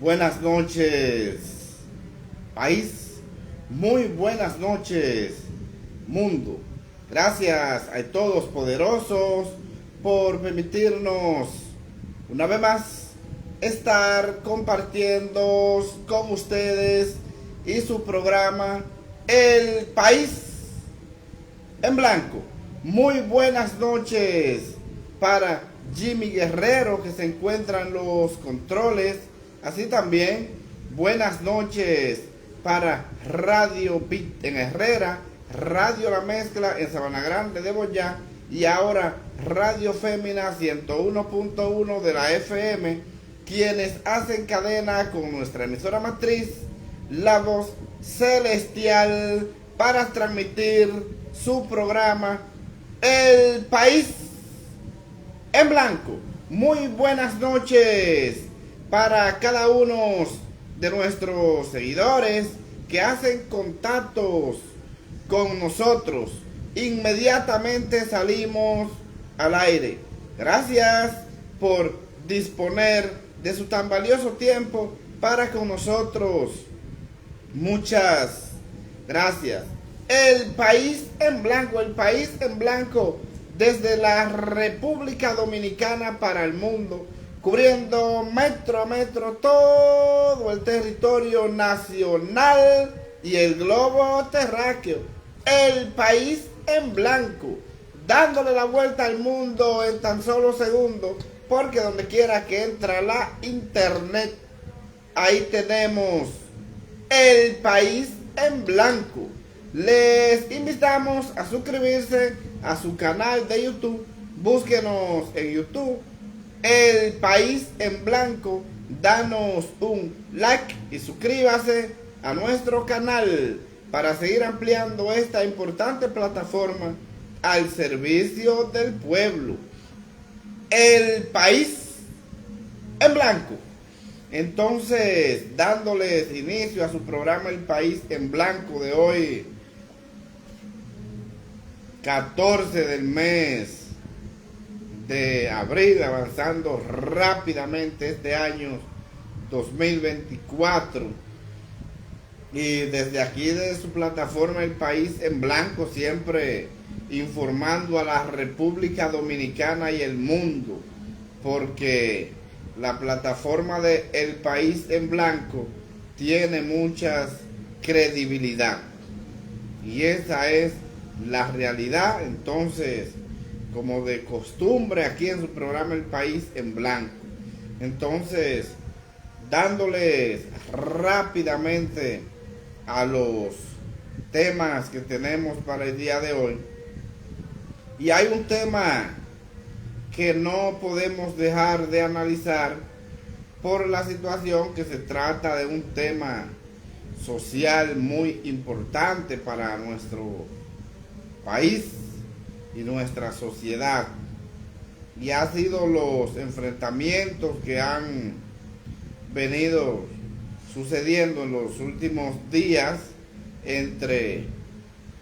Buenas noches, país. Muy buenas noches, mundo. Gracias a todos poderosos por permitirnos una vez más estar compartiendo con ustedes y su programa El País en Blanco. Muy buenas noches para Jimmy Guerrero, que se encuentra en los controles. Así también buenas noches para Radio Beat en Herrera, Radio La Mezcla en Sabana Grande de Boyá y ahora Radio Fémina 101.1 de la FM, quienes hacen cadena con nuestra emisora matriz, La Voz Celestial, para transmitir su programa El País en Blanco. Muy buenas noches para cada uno de nuestros seguidores que hacen contactos con nosotros. Inmediatamente salimos al aire. Gracias por disponer de su tan valioso tiempo para con nosotros. Muchas gracias. El País en Blanco, el País en Blanco, desde la República Dominicana para el mundo, cubriendo metro a metro todo el territorio nacional y el globo terráqueo. El País en Blanco, dándole la vuelta al mundo en tan solo segundos, porque donde quiera que entra la internet, ahí tenemos El País en Blanco. Les invitamos a suscribirse a su canal de YouTube. Búsquenos en YouTube, El País en Blanco. Danos un like y suscríbase a nuestro canal para seguir ampliando esta importante plataforma al servicio del pueblo. El País en Blanco. Entonces, dándoles inicio a su programa El País en Blanco de hoy, 14 del mes de abril, avanzando rápidamente este año 2024. Y desde aquí, desde su plataforma El País en Blanco, siempre informando a la República Dominicana y el mundo, porque la plataforma de El País en Blanco tiene mucha credibilidad. Y esa es la realidad. Entonces, como de costumbre aquí en su programa El País en Blanco, entonces dándoles rápidamente a los temas que tenemos para el día de hoy. Y hay un tema que no podemos dejar de analizar por la situación que se trata de un tema social muy importante para nuestro país y nuestra sociedad, y ha sido los enfrentamientos que han venido sucediendo en los últimos días entre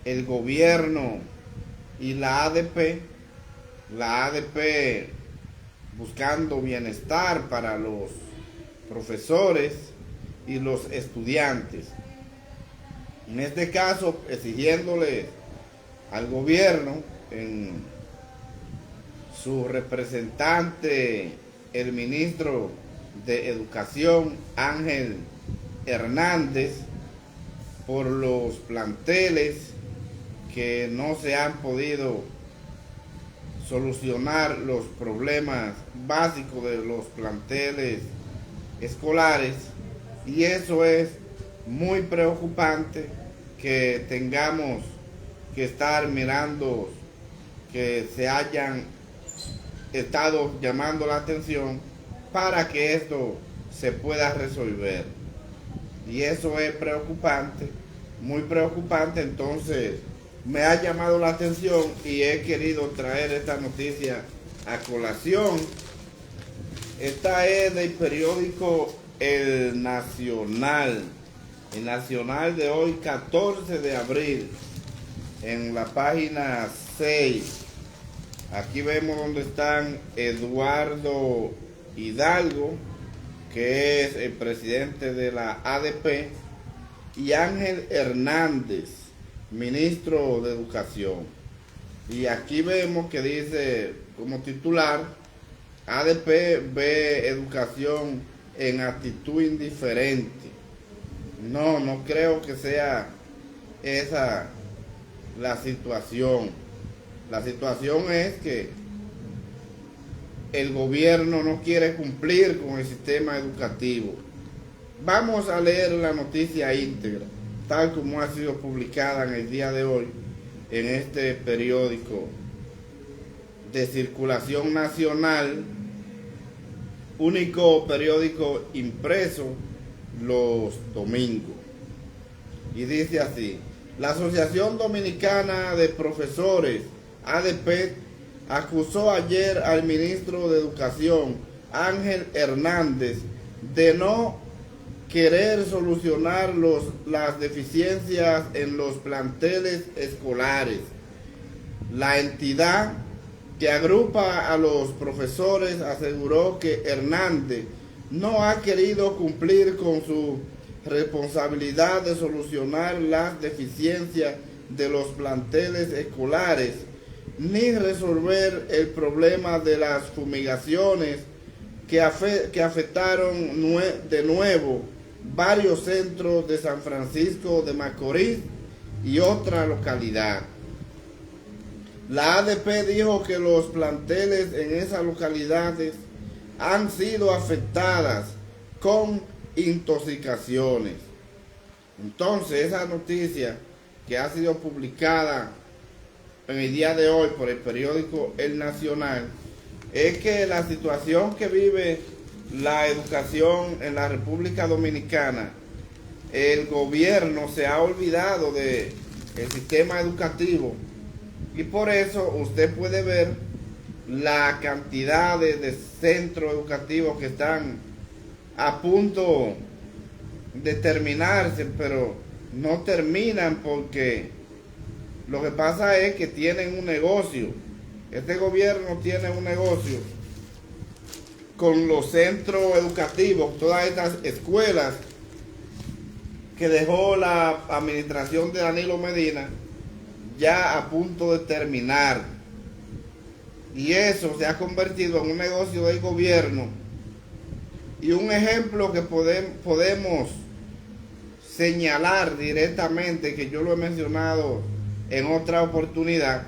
el gobierno y la ADP buscando bienestar para los profesores y los estudiantes, en este caso exigiéndole al gobierno, en su representante, el ministro de Educación, Ángel Hernández, por los planteles que no se han podido solucionar los problemas básicos de los planteles escolares, y eso es muy preocupante, que tengamos que estar mirando que se hayan estado llamando la atención para que esto se pueda resolver. Y eso es preocupante, muy preocupante. Entonces me ha llamado la atención y he querido traer esta noticia a colación. Esta es del periódico El Nacional de hoy, 14 de abril, en la página 6. Aquí vemos donde están Eduardo Hidalgo, que es el presidente de la ADP, y Ángel Hernández, ministro de Educación. Y aquí vemos que dice como titular: ADP ve educación en actitud indiferente. No creo que sea esa la situación. La situación es que el gobierno no quiere cumplir con el sistema educativo. Vamos a leer la noticia íntegra, tal como ha sido publicada en el día de hoy en este periódico de circulación nacional, único periódico impreso los domingos. Y dice así: la Asociación Dominicana de Profesores, ADP, acusó ayer al ministro de Educación, Ángel Hernández, de no querer solucionar las deficiencias en los planteles escolares. La entidad, que agrupa a los profesores, aseguró que Hernández no ha querido cumplir con su responsabilidad de solucionar las deficiencias de los planteles escolares, ni resolver el problema de las fumigaciones que afectaron de nuevo varios centros de San Francisco de Macorís y otra localidad. La ADP dijo que los planteles en esas localidades han sido afectadas con intoxicaciones. Entonces, esa noticia que ha sido publicada en el día de hoy por el periódico El Nacional es que la situación que vive la educación en la República Dominicana, el gobierno se ha olvidado del sistema educativo, y por eso usted puede ver la cantidad de centros educativos que están a punto de terminarse, pero no terminan porque lo que pasa es que tienen un negocio. Este gobierno tiene un negocio con los centros educativos, todas estas escuelas que dejó la administración de Danilo Medina ya a punto de terminar. Y eso se ha convertido en un negocio del gobierno. Y un ejemplo que podemos señalar directamente, que yo lo he mencionado en otra oportunidad,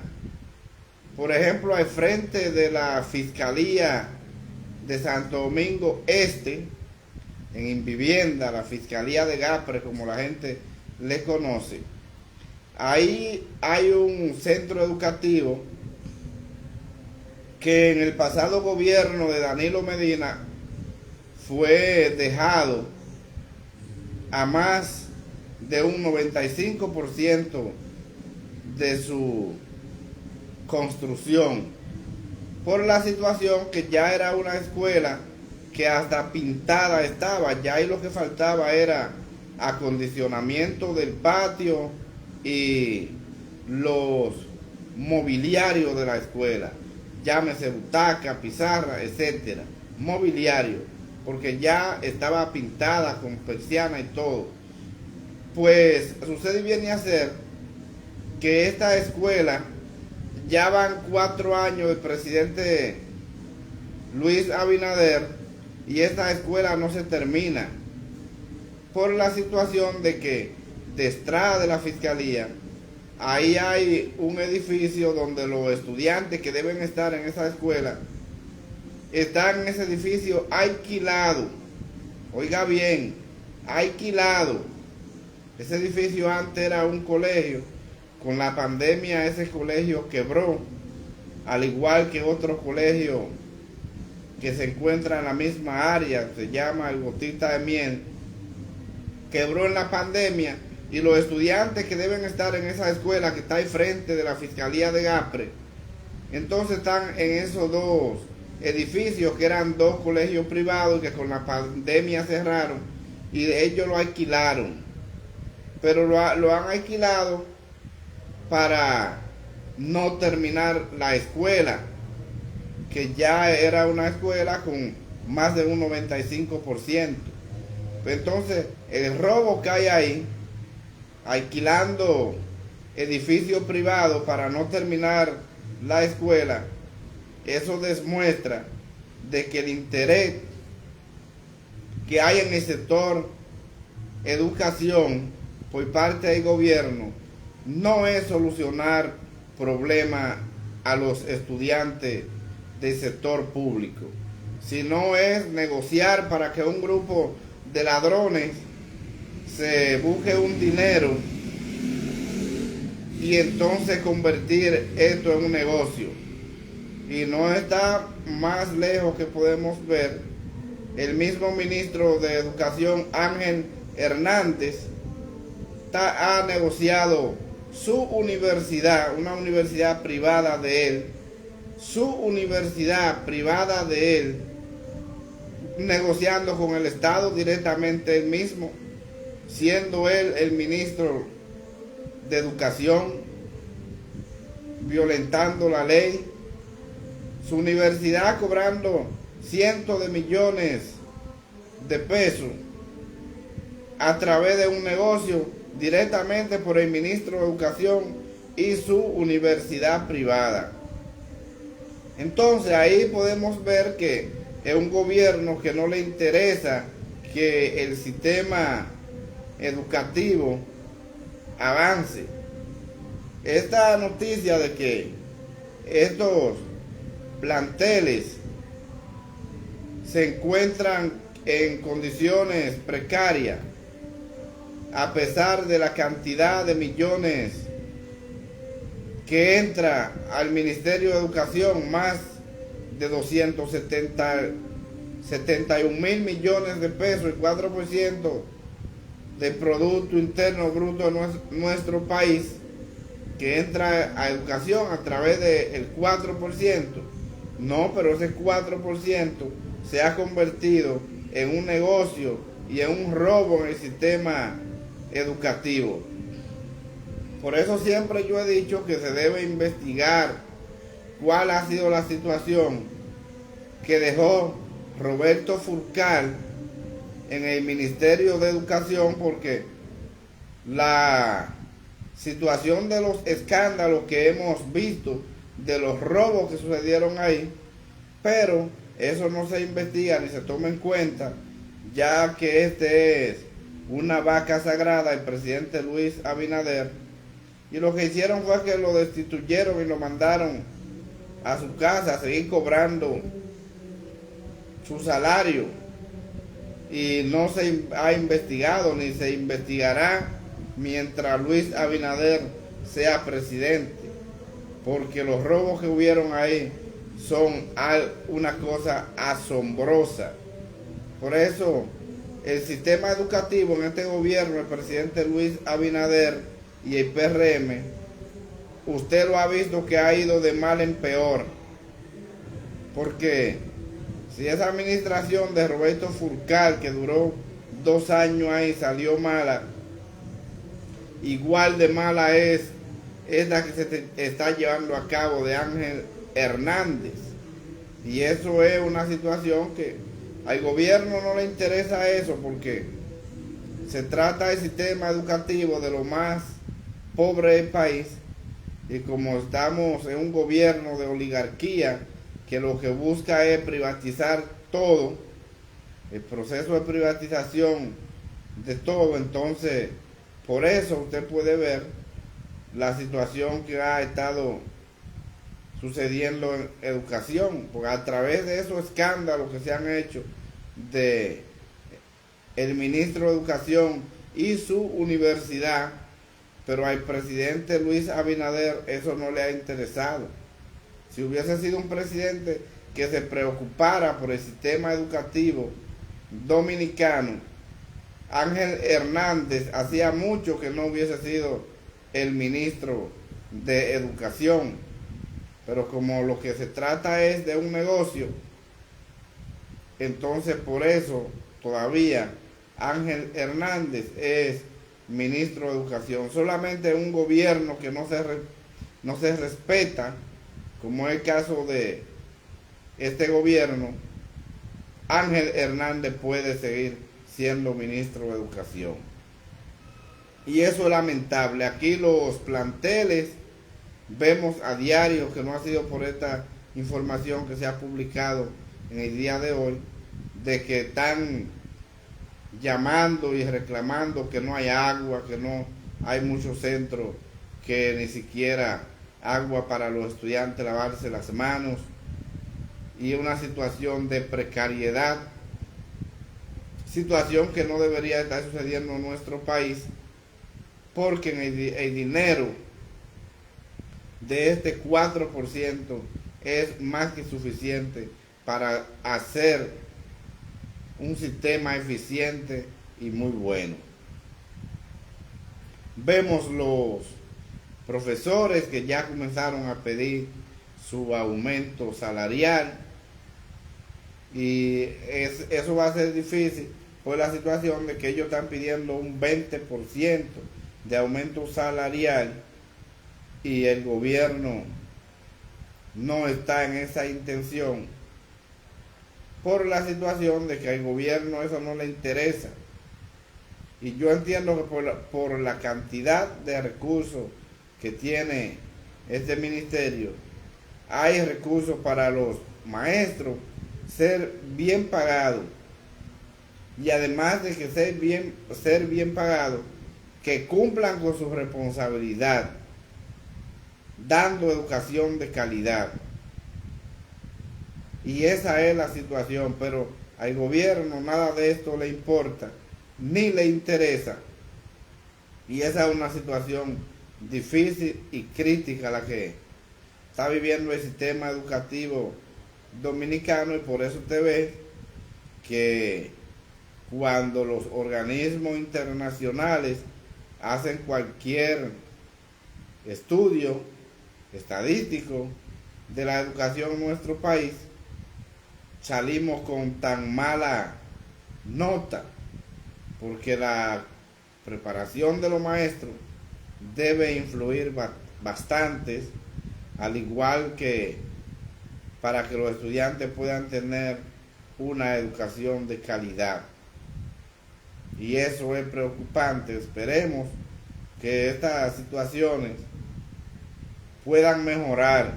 por ejemplo, al frente de la Fiscalía de Santo Domingo Este, en Invivienda, la Fiscalía de Gapre, como la gente le conoce, ahí hay un centro educativo que en el pasado gobierno de Danilo Medina fue dejado a más de un 95% de su construcción, por la situación que ya era una escuela que hasta pintada estaba, ya ahí lo que faltaba era acondicionamiento del patio y los mobiliarios de la escuela, llámese butaca, pizarra, etcétera, mobiliario, porque ya estaba pintada con persiana y todo. Pues sucede y viene a ser que esta escuela, ya van 4 años del presidente Luis Abinader y esta escuela no se termina por la situación de que detrás de la fiscalía ahí hay un edificio donde los estudiantes que deben estar en esa escuela están en ese edificio alquilado. Oiga bien, alquilado. Ese edificio antes era un colegio. Con la pandemia ese colegio quebró, al igual que otro colegio que se encuentra en la misma área, se llama el Gotita de Miel, quebró en la pandemia, y los estudiantes que deben estar en esa escuela que está al frente de la Fiscalía de Gapre, entonces están en esos dos edificios que eran dos colegios privados que con la pandemia cerraron y ellos lo alquilaron, pero lo han alquilado para no terminar la escuela, que ya era una escuela con más de un 95%. Entonces, el robo que hay ahí, alquilando edificios privados para no terminar la escuela, eso demuestra de que el interés que hay en el sector educación por parte del gobierno no es solucionar problemas a los estudiantes del sector público, sino es negociar para que un grupo de ladrones se busque un dinero y entonces convertir esto en un negocio. Y no está más lejos que podemos ver el mismo ministro de Educación, Ángel Hernández, ha negociado su universidad, una universidad privada de él, negociando con el Estado directamente él mismo, siendo él el ministro de Educación, violentando la ley, su universidad cobrando cientos de millones de pesos a través de un negocio directamente por el ministro de Educación y su universidad privada. Entonces ahí podemos ver que es un gobierno que no le interesa que el sistema educativo avance. Esta noticia de que estos planteles se encuentran en condiciones precarias a pesar de la cantidad de millones que entra al Ministerio de Educación, más de 271.000 millones de pesos, el 4% del Producto Interno Bruto de nuestro país, que entra a educación a través del 4%. No, pero ese 4% se ha convertido en un negocio y en un robo en el sistema educativo. Por eso siempre yo he dicho que se debe investigar cuál ha sido la situación que dejó Roberto Fulcar en el Ministerio de Educación, porque la situación de los escándalos que hemos visto, de los robos que sucedieron ahí, pero eso no se investiga ni se toma en cuenta, ya que este es una vaca sagrada, el presidente Luis Abinader, y lo que hicieron fue que lo destituyeron y lo mandaron a su casa a seguir cobrando su salario, y no se ha investigado ni se investigará mientras Luis Abinader sea presidente, porque los robos que hubieron ahí son una cosa asombrosa. Por eso el sistema educativo en este gobierno, el presidente Luis Abinader y el PRM, usted lo ha visto que ha ido de mal en peor, porque si esa administración de Roberto Fulcar, que duró 2 años ahí, salió mala, igual de mala es la que se está llevando a cabo de Ángel Hernández. Y eso es una situación que al gobierno no le interesa eso, porque se trata del sistema educativo de lo más pobre del país, y como estamos en un gobierno de oligarquía que lo que busca es privatizar todo, el proceso de privatización de todo, entonces por eso usted puede ver la situación que ha estado sucediendo en educación, porque a través de esos escándalos que se han hecho de el ministro de Educación y su universidad, pero al presidente Luis Abinader eso no le ha interesado. Si hubiese sido un presidente que se preocupara por el sistema educativo dominicano, Ángel Hernández hacía mucho que no hubiese sido el ministro de Educación. Pero como lo que se trata es de un negocio, entonces por eso todavía Ángel Hernández es ministro de Educación. Solamente un gobierno que no se respeta, como es el caso de este gobierno, Ángel Hernández puede seguir siendo ministro de Educación. Y eso es lamentable. Aquí los planteles vemos a diario, que no ha sido por esta información que se ha publicado en el día de hoy, de que están llamando y reclamando que no hay agua, que no hay muchos centros, que ni siquiera agua para los estudiantes lavarse las manos, y una situación de precariedad, situación que no debería estar sucediendo en nuestro país, porque el dinero de este 4% es más que suficiente para hacer un sistema eficiente y muy bueno. Vemos los profesores que ya comenzaron a pedir su aumento salarial, y eso va a ser difícil por la situación de que ellos están pidiendo un 20% de aumento salarial y el gobierno no está en esa intención, por la situación de que al gobierno eso no le interesa. Y yo entiendo que por la cantidad de recursos que tiene este ministerio, hay recursos para los maestros ser bien pagados, y además de que ser bien pagados, que cumplan con su responsabilidad, dando educación de calidad. Y esa es la situación, pero al gobierno nada de esto le importa, ni le interesa. Y esa es una situación difícil y crítica la que está viviendo el sistema educativo dominicano, y por eso usted ve que cuando los organismos internacionales hacen cualquier estudio estadístico de la educación en nuestro país, salimos con tan mala nota, porque la preparación de los maestros debe influir bastante, al igual que para que los estudiantes puedan tener una educación de calidad. Y eso es preocupante. Esperemos que estas situaciones puedan mejorar,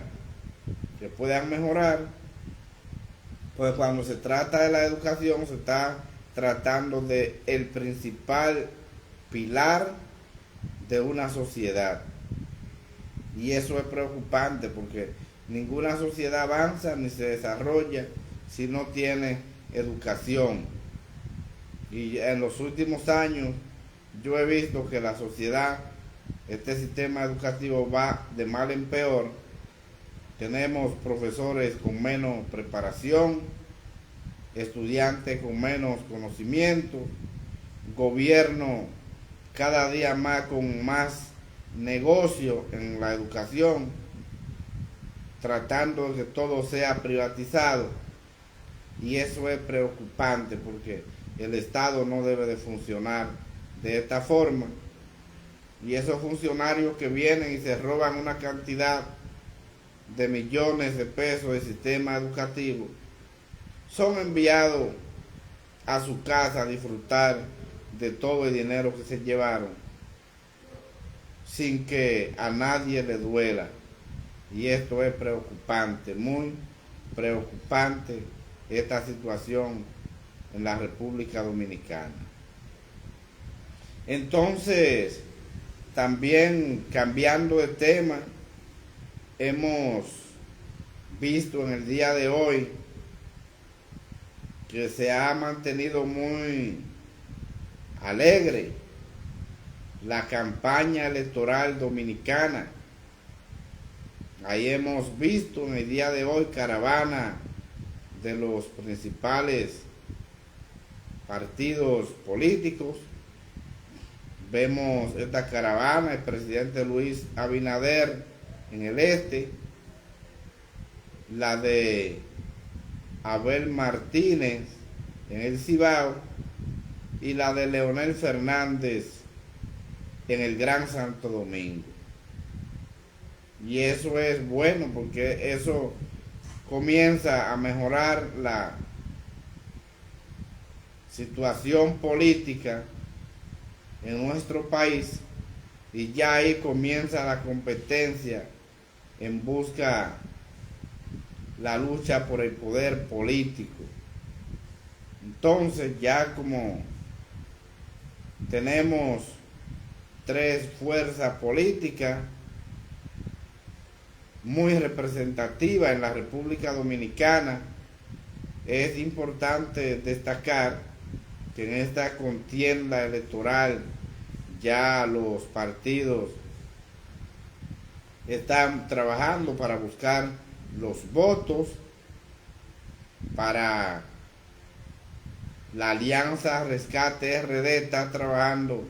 pues cuando se trata de la educación se está tratando de el principal pilar de una sociedad, y eso es preocupante, porque ninguna sociedad avanza ni se desarrolla si no tiene educación. Y en los últimos años yo he visto que la sociedad, este sistema educativo va de mal en peor. Tenemos profesores con menos preparación, estudiantes con menos conocimiento, gobierno cada día más con más negocio en la educación, tratando de que todo sea privatizado. Y eso es preocupante, porque el Estado no debe de funcionar de esta forma. Y esos funcionarios que vienen y se roban una cantidad de millones de pesos del sistema educativo, son enviados a su casa a disfrutar de todo el dinero que se llevaron, sin que a nadie le duela. Y esto es preocupante, muy preocupante, esta situación en la República Dominicana. Entonces, también cambiando de tema, hemos visto en el día de hoy que se ha mantenido muy alegre la campaña electoral dominicana. Ahí hemos visto en el día de hoy caravana de los principales partidos políticos. Vemos esta caravana, el presidente Luis Abinader en el este, la de Abel Martínez en el Cibao, y la de Leonel Fernández en el Gran Santo Domingo. Y eso es bueno, porque eso comienza a mejorar situación política en nuestro país, y ya ahí comienza la competencia en busca la lucha por el poder político. Entonces ya como tenemos tres fuerzas políticas muy representativas en la República Dominicana, es importante destacar que en esta contienda electoral ya los partidos están trabajando para buscar los votos. Para la Alianza Rescate RD está trabajando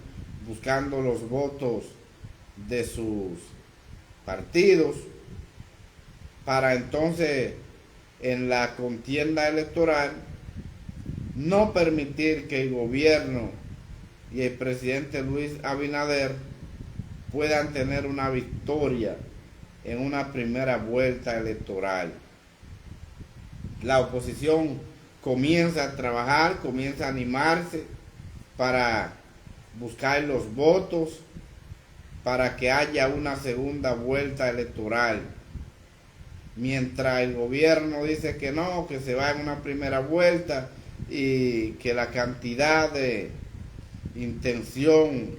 buscando los votos de sus partidos para entonces en la contienda electoral no permitir que el gobierno y el presidente Luis Abinader puedan tener una victoria en una primera vuelta electoral. La oposición comienza a trabajar, comienza a animarse para buscar los votos para que haya una segunda vuelta electoral. Mientras el gobierno dice que no, que se va en una primera vuelta y que la cantidad de intención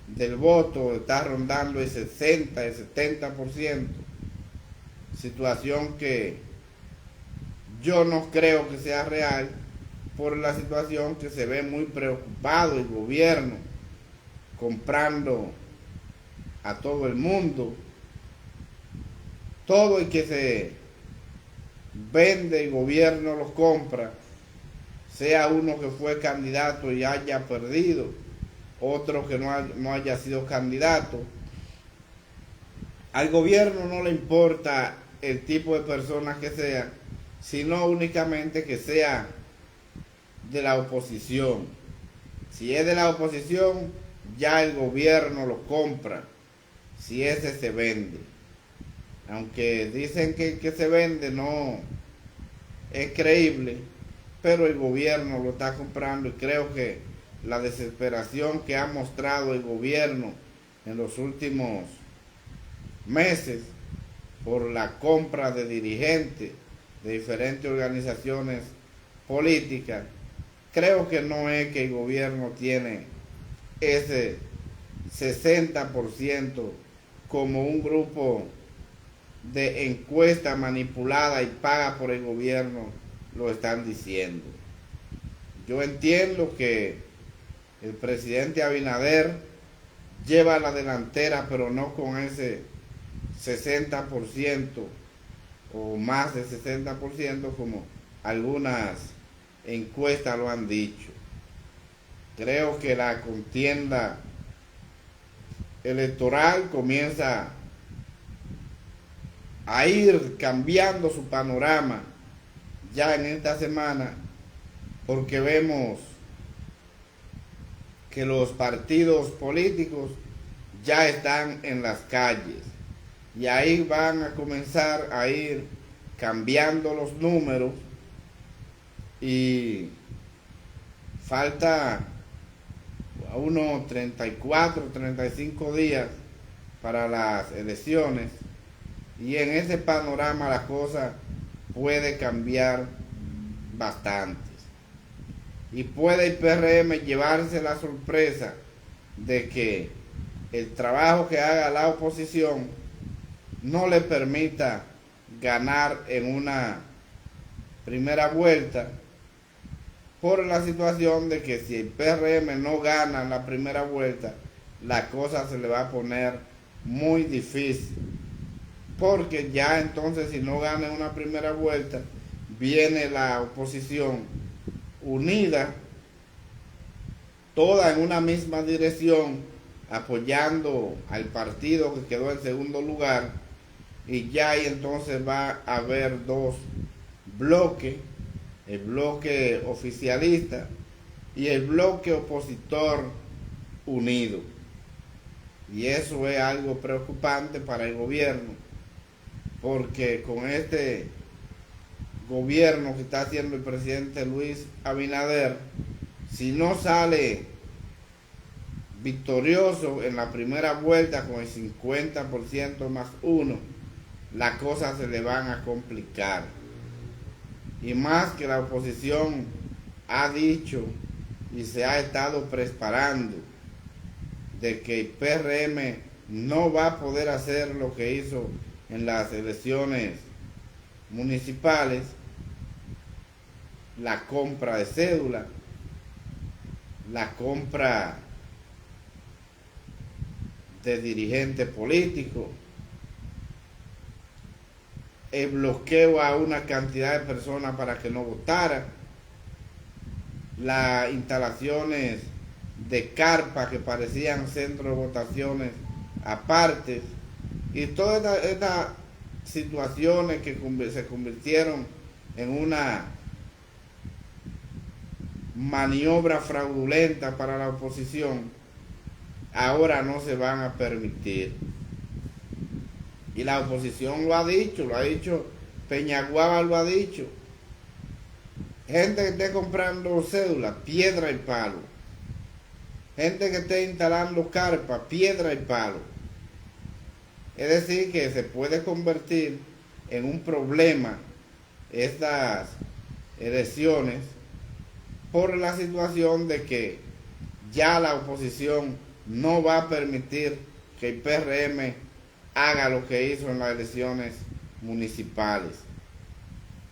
del voto está rondando el 60, el 70%, situación que yo no creo que sea real por la situación que se ve muy preocupado el gobierno comprando a todo el mundo. Todo el que se vende el gobierno lo compra, sea uno que fue candidato y haya perdido, otro que no haya sido candidato. Al gobierno no le importa el tipo de persona que sea, sino únicamente que sea de la oposición. Si es de la oposición, ya el gobierno lo compra, si ese se vende. Aunque dicen que se vende no es creíble, pero el gobierno lo está comprando, y creo que la desesperación que ha mostrado el gobierno en los últimos meses por la compra de dirigentes de diferentes organizaciones políticas, creo que no es que el gobierno tiene ese 60% como un grupo de encuesta manipulada y paga por el gobierno lo están diciendo. Yo entiendo que el presidente Abinader lleva la delantera, pero no con ese 60% o más de 60% como algunas encuestas lo han dicho. Creo que la contienda electoral comienza a ir cambiando su panorama ya en esta semana, porque vemos que los partidos políticos ya están en las calles y ahí van a comenzar a ir cambiando los números, y falta a unos 34, 35 días para las elecciones, y en ese panorama la cosa puede cambiar bastante. Y puede el PRM llevarse la sorpresa de que el trabajo que haga la oposición no le permita ganar en una primera vuelta, por la situación de que si el PRM no gana en la primera vuelta, la cosa se le va a poner muy difícil. Porque ya entonces, si no gana en una primera vuelta, viene la oposición unida, toda en una misma dirección, apoyando al partido que quedó en segundo lugar, y ya ahí entonces va a haber dos bloques, el bloque oficialista y el bloque opositor unido. Y eso es algo preocupante para el gobierno, porque con este gobierno que está haciendo el presidente Luis Abinader, si no sale victorioso en la primera vuelta con el 50% más uno, las cosas se le van a complicar. Y más que la oposición ha dicho y se ha estado preparando de que el PRM no va a poder hacer lo que hizo en las elecciones municipales, la compra de cédula, la compra de dirigentes políticos, el bloqueo a una cantidad de personas para que no votaran, las instalaciones de carpa que parecían centros de votaciones aparte, y todas estas situaciones que se convirtieron en una maniobra fraudulenta para la oposición, ahora no se van a permitir. Y la oposición lo ha dicho Peñaguaba lo ha dicho. Gente que esté comprando cédulas, piedra y palo. Gente que esté instalando carpa, piedra y palo. Es decir, que se puede convertir en un problema estas elecciones por la situación de que ya la oposición no va a permitir que el PRM haga lo que hizo en las elecciones municipales,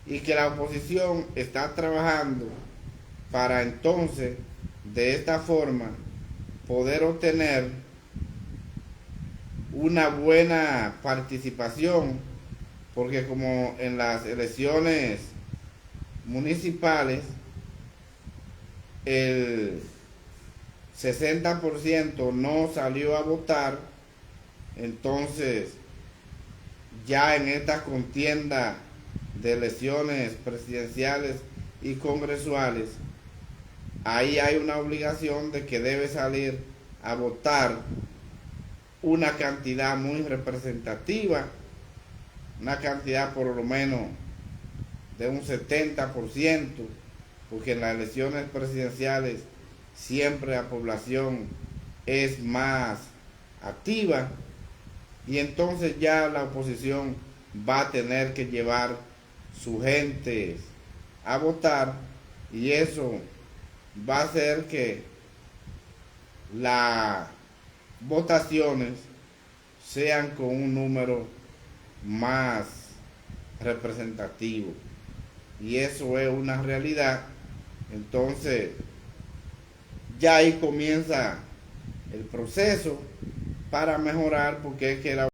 y que la oposición está trabajando para entonces de esta forma poder obtener una buena participación, porque como en las elecciones municipales el 60% no salió a votar, entonces ya en esta contienda de elecciones presidenciales y congresuales, ahí hay una obligación de que debe salir a votar una cantidad muy representativa, una cantidad por lo menos de un 70%, porque en las elecciones presidenciales siempre la población es más activa, y entonces ya la oposición va a tener que llevar su gente a votar, y eso va a hacer que las votaciones sean con un número más representativo, y eso es una realidad. Entonces ya ahí comienza el proceso para mejorar, porque es que la